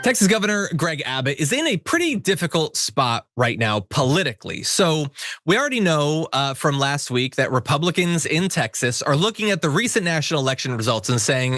Texas Governor Greg Abbott is in a pretty difficult spot right now politically. So we already know from last week that Republicans in Texas are looking at the recent national election results and saying,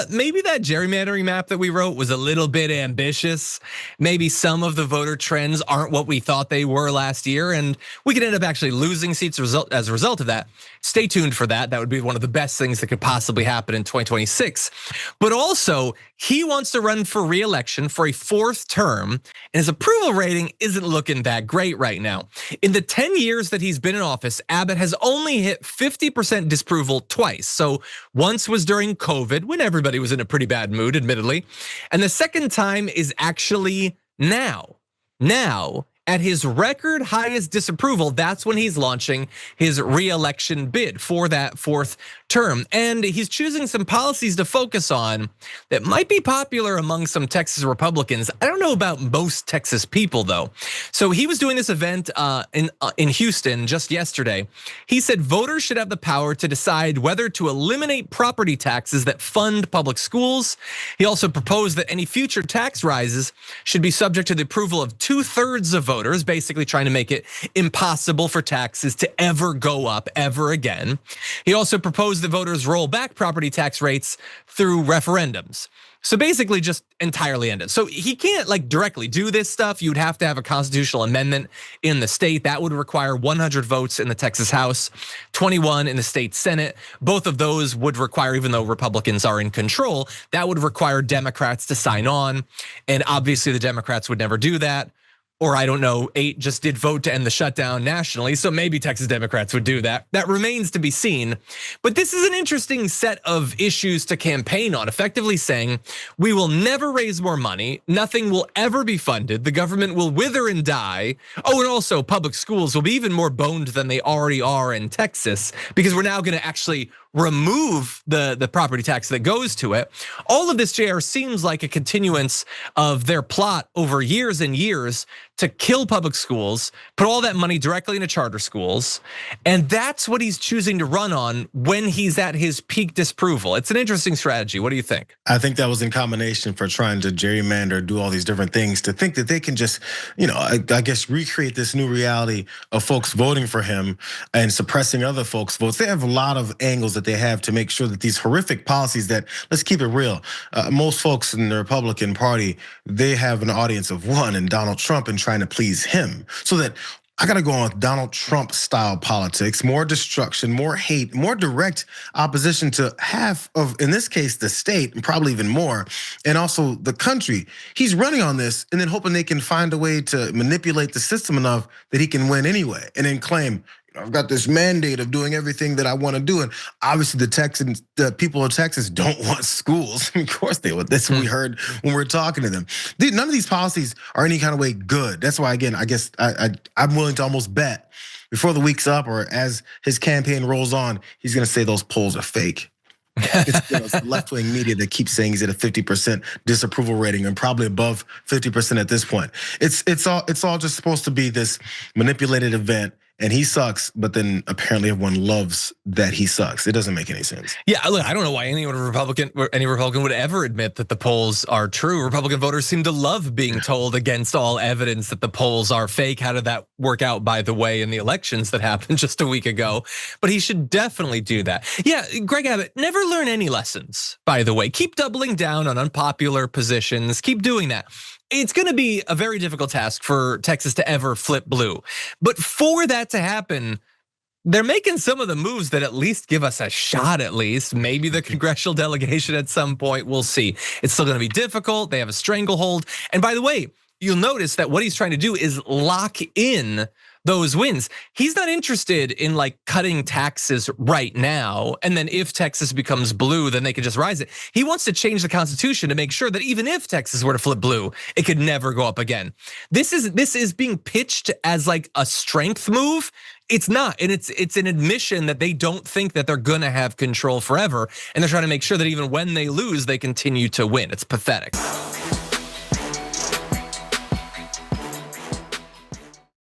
maybe that gerrymandering map that we wrote was a little bit ambitious. Maybe some of the voter trends aren't what we thought they were last year, and we could end up actually losing seats as a result of that. Stay tuned for that. That would be one of the best things that could possibly happen in 2026. But also, he wants to run for re-election for a fourth term, and his approval rating isn't looking that great right now. In the 10 years that he's been in office, Abbott has only hit 50% disapproval twice. So once was during COVID, when everybody was in a pretty bad mood, admittedly. And the second time is actually now. Now, at his record highest disapproval, that's when he's launching his re-election bid for that fourth term. And he's choosing some policies to focus on that might be popular among some Texas Republicans. I don't know about most Texas people though. So he was doing this event in Houston just yesterday. He said voters should have the power to decide whether to eliminate property taxes that fund public schools. He also proposed that any future tax rises should be subject to the approval of 2/3 of voters, basically trying to make it impossible for taxes to ever go up ever again. He also proposed that voters roll back property tax rates through referendums. So basically just entirely end it. So he can't like directly do this stuff. You'd have to have a constitutional amendment in the state. That would require 100 votes in the Texas House, 21 in the state Senate. Both of those would require, even though Republicans are in control, that would require Democrats to sign on. And obviously the Democrats would never do that. Or I don't know, 8 just did vote to end the shutdown nationally, so maybe Texas Democrats would do that. That remains to be seen. But this is an interesting set of issues to campaign on, effectively saying, we will never raise more money, nothing will ever be funded, the government will wither and die. Oh, and also public schools will be even more boned than they already are in Texas, because we're now gonna actually remove the property tax that goes to it. All of this, JR, seems like a continuance of their plot over years and years to kill public schools, put all that money directly into charter schools. And that's what he's choosing to run on when he's at his peak disapproval. It's an interesting strategy. What do you think? I think that was in combination for trying to gerrymander, do all these different things, to think that they can just, I guess recreate this new reality of folks voting for him and suppressing other folks' votes. They have a lot of angles that they have to make sure that these horrific policies that, let's keep it real, most folks in the Republican Party, they have an audience of one in Donald Trump and trying to please him. So that I gotta go on with Donald Trump style politics, more destruction, more hate, more direct opposition to half of, in this case, the state, and probably even more, and also the country. He's running on this and then hoping they can find a way to manipulate the system enough that he can win anyway, and then claim, I've got this mandate of doing everything that I want to do. And obviously the people of Texas don't want schools. Of course they would. That's what we heard when we were talking to them. None of these policies are any kind of way good. That's why, again, I guess I'm willing to almost bet before the week's up or as his campaign rolls on, he's gonna say those polls are fake. It's the left-wing media that keeps saying he's at a 50% disapproval rating and probably above 50% at this point. It's all just supposed to be this manipulated event. And he sucks, but then apparently everyone loves that he sucks. It doesn't make any sense. Yeah, look, I don't know why any Republican would ever admit that the polls are true. Republican voters seem to love being told against all evidence that the polls are fake. How did that work out, by the way, in the elections that happened just a week ago? But he should definitely do that. Yeah, Greg Abbott, never learn any lessons, by the way. Keep doubling down on unpopular positions. Keep doing that. It's gonna be a very difficult task for Texas to ever flip blue. But for that to happen, they're making some of the moves that at least give us a shot, at least. Maybe the congressional delegation at some point, we'll see. It's still gonna be difficult, they have a stranglehold. And by the way, you'll notice that what he's trying to do is lock in those wins. He's not interested in like cutting taxes right now, and then if Texas becomes blue, then they can just rise it. He wants to change the Constitution to make sure that even if Texas were to flip blue, it could never go up again. This is being pitched as like a strength move. It's not, and it's an admission that they don't think that they're gonna have control forever, and they're trying to make sure that even when they lose, they continue to win. It's pathetic.